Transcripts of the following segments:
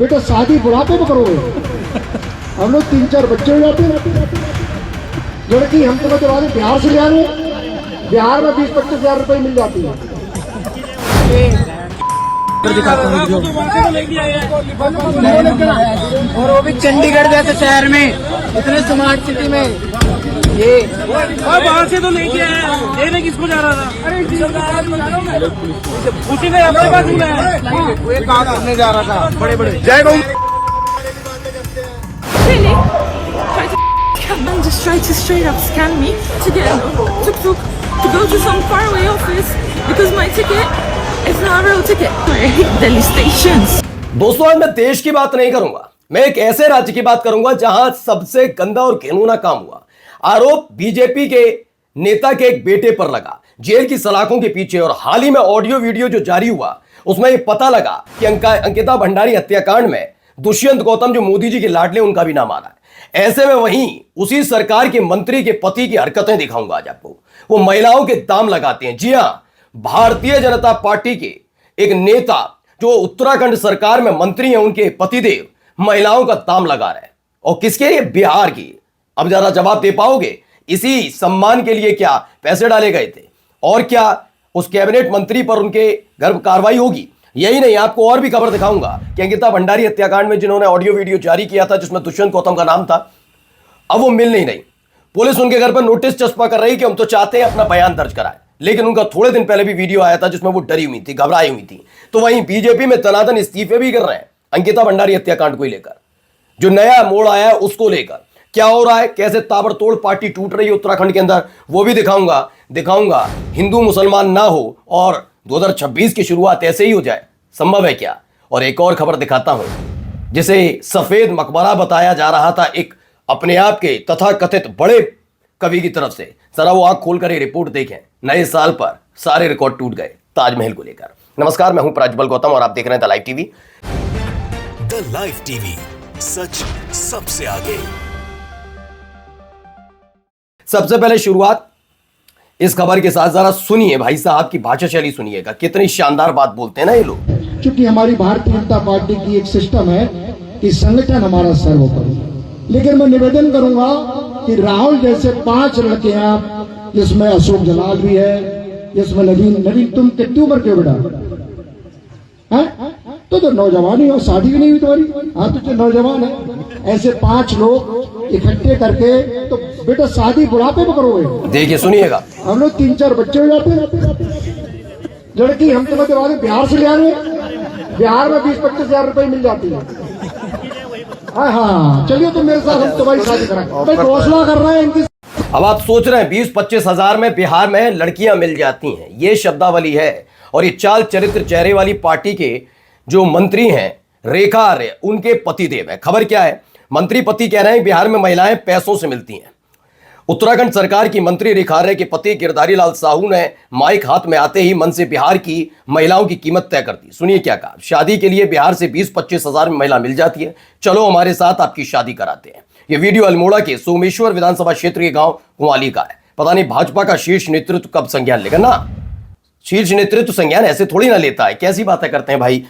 बेटा शादी बुढ़ापे में करोगे। हम लोग 3-4 बच्चे हो जाते हैं। लड़की हम तुम्हें जब बिहार से ले आ रहे हैं, बिहार में 20-25 हजार रुपये मिल जाती है। और वो भी चंडीगढ़ जैसे शहर में, इतने स्मार्ट सिटी में। ये बाहर से तो लेके आया, लेने किसको जा रहा था? अरे उसी ने अपने पास बुलाया, वो एक काम करने जा रहा था। बड़े बड़े जय गौ। Really? Man just tried to straight up scam me to get a tuk-tuk to go to some faraway office because my ticket is not a real ticket. I hate Delhi stations. दोस्तों, आज मैं देश की बात नहीं करूंगा, मैं एक ऐसे राज्य की बात करूंगा जहां सबसे गंदा और घिनौना काम हुआ। आरोप बीजेपी के नेता के एक बेटे पर लगा, जेल की सलाखों के पीछे। और हाल ही में ऑडियो वीडियो जो जारी हुआ उसमें यह पता लगा कि अंकिता भंडारी हत्याकांड में दुष्यंत गौतम जो मोदी जी के लाडले, उनका भी नाम आ रहा है। ऐसे में वहीं उसी सरकार के मंत्री के पति की हरकतें दिखाऊंगा आज आपको। वो महिलाओं के दाम लगाते हैं। जी हां, भारतीय जनता पार्टी के एक नेता जो उत्तराखंड सरकार में मंत्री हैं, उनके पतिदेव महिलाओं का दाम लगा रहे हैं। और किसके लिए? बिहार की। अब जरा जवाब दे पाओगे? इसी सम्मान के लिए क्या पैसे डाले गए थे? और क्या उस कैबिनेट मंत्री पर उनके घर कार्रवाई होगी? यही नहीं, आपको और भी खबर दिखाऊंगा कि अंकिता भंडारी हत्याकांड में जिन्होंने ऑडियो वीडियो जारी किया था जिसमें दुष्यंत गौतम का नाम था, अब वो मिल नहीं रही। पुलिस उनके घर पर नोटिस चस्पा कर रही कि हम तो चाहते हैं अपना बयान दर्ज कराएं। लेकिन उनका थोड़े दिन पहले भी वीडियो आया था जिसमें वो डरी हुई थी, घबराई हुई थी। तो वहीं बीजेपी में तनातन इस्तीफे भी कर रहे हैं अंकिता भंडारी हत्याकांड को लेकर। जो नया मोड़ आया है उसको लेकर क्या हो रहा है, कैसे ताबड़तोड़ पार्टी टूट रही है उत्तराखंड के अंदर, वो भी दिखाऊंगा। हिंदू मुसलमान ना हो और 2026 की शुरुआत ऐसे ही हो जाए, संभव है क्या? और एक और खबर दिखाता हूं जिसे सफेद मकबरा बताया जा रहा था एक अपने आप के तथाकथित बड़े कवि की तरफ से। जरा वो आंख खोलकर ये रिपोर्ट देखें। नए साल पर सारे रिकॉर्ड टूट गए ताजमहल को लेकर। नमस्कार, मैं हूं प्रज्वल गौतम और आप देख रहे हैं the live TV. The live TV, सच सबसे आगे। सबसे पहले शुरुआत इस खबर के साथ जरा सुनिए भाई साहब की भाषा शैली, सुनिएगा कितनी शानदार बात बोलते हैं ना ये लोग। क्योंकि हमारी भारतीय जनता पार्टी की एक सिस्टम है कि संगठन हमारा सर्वोपरि। लेकिन मैं निवेदन करूंगा कि राहुल जैसे 5 लड़के हैं, जिसमें अशोक जलाल भी है, जिसमें नवीन तुम कितनी उम्र के हो बेटा? हैं? तो नौजवान ही हो, शादी भी नहीं हुई तुम्हारी। हाँ, तो जो नौजवान है, ऐसे 5 लोग इकट्ठे करके तो बेटा शादी बुढ़ापे में करोगे। देखिए, सुनिएगा। हम लोग 3-4 बच्चे हो जाते हैं। लड़की हम तुम्हें जब बिहार से ले आ रहे हैं, बिहार में 20-25 हजार रुपये मिल जाती है। हाँ, चलिए तुम मेरे साथ, हम तुम्हारी शादी कराएंगे। घोषणा कर रहे हैं इनकी। अब आप सोच रहे हैं 20-25 हजार में बिहार में लड़कियां मिल जाती हैं, ये शब्दावली है। और ये चाल चरित्र चेहरे वाली पार्टी के जो मंत्री हैं रेखा आर्य, उनके पतिदेव है। खबर क्या है? मंत्री पति कह रहे हैं बिहार में महिलाएं पैसों से मिलती हैं। उत्तराखंड सरकार की मंत्री रेखा आर्य के पति गिरधारी लाल साहू ने माइक हाथ में आते ही मन से बिहार की महिलाओं की कीमत तय कर दी। सुनिए क्या कहा। शादी के लिए बिहार से 20-25 हजार में महिला मिल जाती है, चलो हमारे साथ आपकी शादी कराते हैं। यह वीडियो अल्मोड़ा के सोमेश्वर विधानसभा क्षेत्र के गांव कुंवाली का है। पता नहीं भाजपा का शीर्ष नेतृत्व कब संज्ञान लेगा ना। शीर्ष नेतृत्व संज्ञान ऐसे थोड़ी ना लेता है। कैसी बातें करते हैं भाई।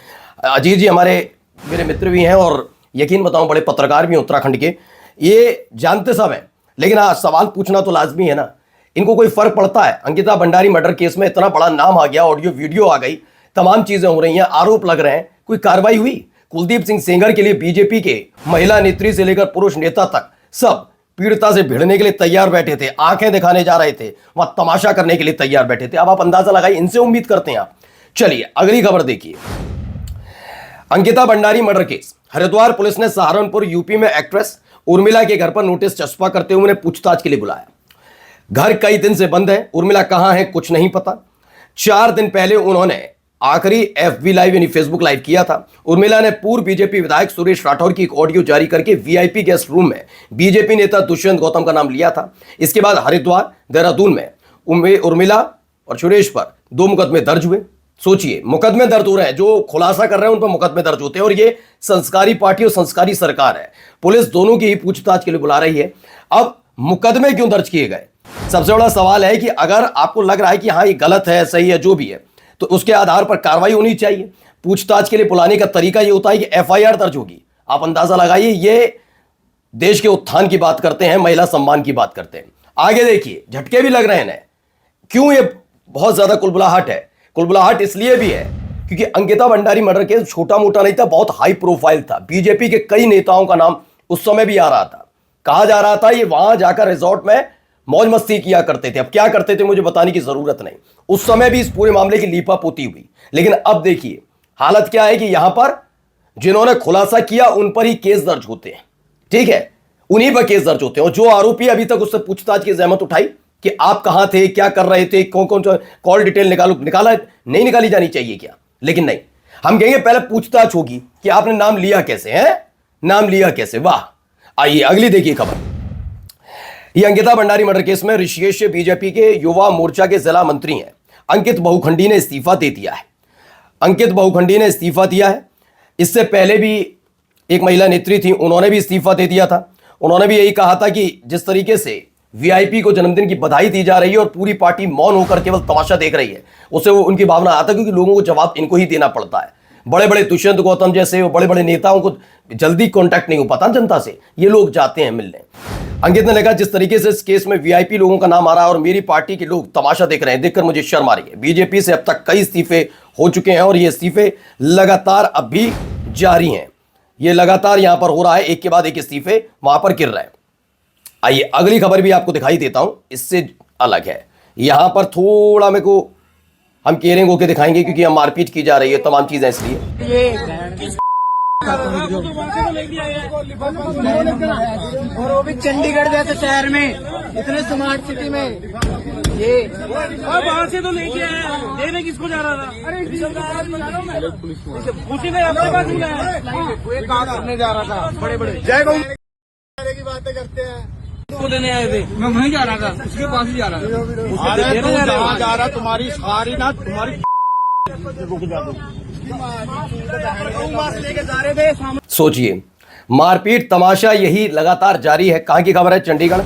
अजीत जी मेरे मित्र भी हैं और यकीन बताऊं बड़े पत्रकार भी हैं उत्तराखंड के, ये जानते सब हैं। लेकिन हाँ, सवाल पूछना तो लाजमी है ना। इनको कोई फर्क पड़ता है? अंकिता भंडारी मर्डर केस में इतना बड़ा नाम आ गया, ऑडियो वीडियो आ गई, तमाम चीजें हो रही हैं, आरोप लग रहे हैं, कोई कार्रवाई हुई? कुलदीप सिंह सेंगर के लिए बीजेपी के महिला नेत्री से लेकर पुरुष नेता तक सब पीड़िता से भिड़ने के लिए तैयार बैठे थे, आंखें दिखाने जा रहे थे, वहां तमाशा करने के लिए तैयार बैठे थे। अब आप अंदाजा लगाइए, इनसे उम्मीद करते हैं आप। चलिए अगली खबर देखिए। Ankita Bhandari murder case. Haridwar police ने सहारनपुर यूपी में एक्ट्रेस उर्मिला के घर पर नोटिस चस्पा करते हुए उन्हें पूछताछ के लिए बुलाया। घर कई दिन से बंद है, उर्मिला कहां है कुछ नहीं पता। 4 दिन पहले उन्होंने आखिरी एफबी लाइव यानी फेसबुक लाइव किया था। उर्मिला ने पूर्व बीजेपी विधायक सुरेश राठौर की एक ऑडियो जारी करके वीआईपी गेस्ट रूम में बीजेपी नेता दुष्यंत गौतम का नाम लिया था। इसके बाद हरिद्वार, देहरादून में उर्मिला और सुरेश पर 2 मुकदमे दर्ज हुए। सोचिए, मुकदमे दर्ज हो रहे हैं, जो खुलासा कर रहे हैं उन पर मुकदमे दर्ज होते हैं। और ये संस्कारी पार्टी और संस्कारी सरकार है। पुलिस दोनों की ही पूछताछ के लिए बुला रही है। अब मुकदमे क्यों दर्ज किए गए? सबसे बड़ा सवाल है कि अगर आपको लग रहा है कि हाँ ये गलत है, सही है, जो भी है, तो उसके आधार पर कार्रवाई होनी चाहिए। पूछताछ के लिए बुलाने का तरीका ये होता है कि एफआईआर दर्ज होगी। आप अंदाजा लगाइए, ये देश के उत्थान की बात करते हैं, महिला सम्मान की बात करते हैं। आगे देखिए, झटके भी लग रहे हैं। क्यों ये बहुत ज्यादा कुलबुलाहट है? कुलबुलाहट इसलिए भी है क्योंकि अंकिता भंडारी मर्डर केस छोटा मोटा नहीं था, बहुत हाई प्रोफाइल था। बीजेपी के कई नेताओं का नाम उस समय भी आ रहा था। कहा जा रहा था ये वहां जाकर रिजॉर्ट में मौज मस्ती किया करते थे। अब क्या करते थे मुझे बताने की जरूरत नहीं, उस समय भी इस पूरे मामले की लीपापोती हुई। लेकिन अब देखिए हालत क्या है कि यहां पर जिन्होंने खुलासा किया उन पर ही केस दर्ज होते हैं, ठीक है, उन्हीं पर केस दर्ज होते हैं। और जो आरोपी अभी तक उससे पूछताछ की जहमत उठाई कि आप कहां थे, क्या कर रहे थे, कौन कौन कॉल डिटेल निकाला नहीं निकाली जानी चाहिए क्या? लेकिन नहीं, हम कहेंगे पहले पूछताछ होगी कि आपने नाम लिया कैसे है, नाम लिया कैसे। वाह, आइए अगली देखिए खबर। ये अंकिता भंडारी मर्डर केस में ऋषिकेश से बीजेपी के युवा मोर्चा के जिला मंत्री हैं अंकित बहुखंडी ने इस्तीफा दे दिया है। अंकित बहुखंडी ने इस्तीफा दिया है। इससे पहले भी एक महिला नेत्री थी, उन्होंने भी इस्तीफा दे दिया था। उन्होंने भी यही कहा था कि जिस तरीके से वीआईपी को जन्मदिन की बधाई दी जा रही है और पूरी पार्टी मौन होकर केवल तमाशा देख रही है, उससे वो उनकी भावना आता है क्योंकि लोगों को जवाब इनको ही देना पड़ता है। बड़े बड़े दुष्यंत गौतम जैसे बड़े बड़े नेताओं को जल्दी कांटेक्ट नहीं हो पाता जनता से, ये लोग जाते हैं मिलने। अंकित ने लिखा जिस तरीके से इस केस में वीआईपी लोगों का नाम आ रहा है और मेरी पार्टी के लोग तमाशा देख रहे हैं, देखकर मुझे शर्म आ रही है। बीजेपी से अब तक कई इस्तीफे हो चुके हैं और ये इस्तीफे लगातार अब भी जारी हैं। ये लगातार यहां पर हो रहा है, एक के बाद एक इस्तीफे वहां पर गिर रहे हैं। आइए अगली खबर भी आपको दिखाई देता हूं, इससे अलग है। यहां पर थोड़ा मेरे को हम केयरिंग होकर दिखाएंगे क्योंकि हम मारपीट की जा रही है, तमाम चीजें इसलिए। और वो भी चंडीगढ़ जैसे शहर में, इतने स्मार्ट सिटी में। ये बाहर से तो लेके आया, देने किसको जा रहा था? अरे उसी ने अपने पास बुलाया, काम करने जा रहा था। बड़े बड़े जय गौ की बातें करते हैं, उसको देने आए थे। मैं वहीं जा रहा था, उसके पास ही जा रहा था। जहाँ जा रहा तुम्हारी सारी ना तुम्हारी लेके जा रहे थे। सोचिए, मारपीट तमाशा यही लगातार जारी है। कहां की खबर है? चंडीगढ़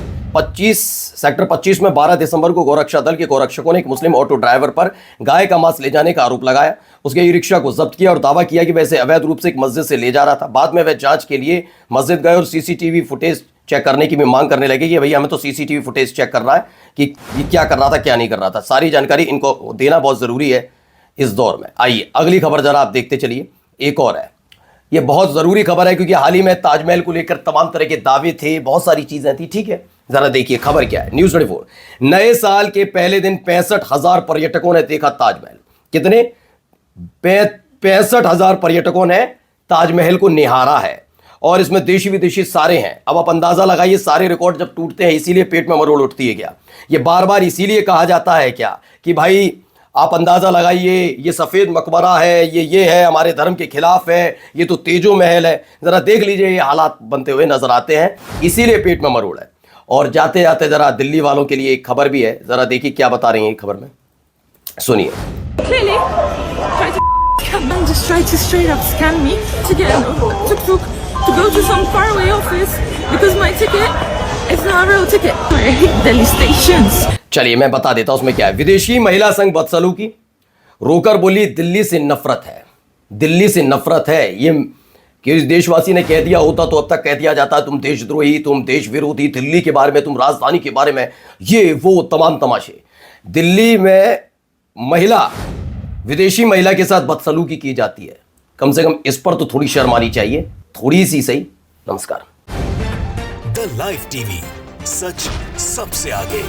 सेक्टर 25 में 12 दिसंबर को गौरक्षा दल के गौरक्षकों ने एक मुस्लिम ऑटो ड्राइवर पर गाय का मांस ले जाने का आरोप लगाया। उसके ई रिक्शा को जब्त किया और दावा किया कि वैसे अवैध रूप से एक मस्जिद से ले जा रहा था। बाद में वह जांच के लिए मस्जिद गए और सीसीटीवी फुटेज चेक करने की भी मांग करने लगे कि भैया हमें तो सीसीटीवी फुटेज चेक करना है कि क्या कर रहा था क्या नहीं कर रहा था। सारी जानकारी इनको देना बहुत जरूरी है इस दौर में। आइए अगली खबर जरा आप देखते चलिए। एक और है, ये बहुत जरूरी खबर है क्योंकि हाल ही में ताजमहल को लेकर तमाम तरह के दावे थे, बहुत सारी चीजें थी, ठीक है। जरा देखिए खबर क्या है। न्यूज़ 24, नए साल के पहले दिन 65,000 पर्यटकों ने देखा ताजमहल। कितने? 65,000 पर्यटकों ने ताजमहल को निहारा है और इसमें देशी विदेशी सारे हैं। अब आप अंदाजा लगाइए, सारे रिकॉर्ड जब टूटते हैं इसीलिए पेट में मरोड़ उठती है क्या? ये बार बार इसीलिए कहा जाता है क्या कि भाई आप अंदाजा लगाइए, ये सफेद मकबरा है, ये है हमारे धर्म के खिलाफ है, ये तो तेजो महल है। जरा देख लीजिए, ये हालात बनते हुए नजर आते हैं, इसीलिए पेट में मरोड़ है। और जाते जाते जरा दिल्ली वालों के लिए एक खबर भी है, जरा देखिए क्या बता रही है खबर में, सुनिए। Clearly, man just tried to straight up scam me to get a tuk-tuk to go to some faraway office because my ticket is not a real ticket. Delhi stations. चलिए मैं बता देता हूं उसमें क्या है। विदेशी महिला संघ बदसलूकी रोकर बोली दिल्ली से नफरत है, दिल्ली से नफरत है। ये कि देशवासी ने कह दिया होता तो अब तक कह दिया जाता तुम देशद्रोही, तुम देश विरोधी, दिल्ली के बारे में, तुम राजधानी के बारे में, ये वो तमाम तमाशे। दिल्ली में महिला विदेशी महिला के साथ बदसलूकी की जाती है, कम से कम इस पर तो थोड़ी शर्म आनी चाहिए, थोड़ी सी सही। नमस्कार। द लाइव टीवी, सच सबसे आगे।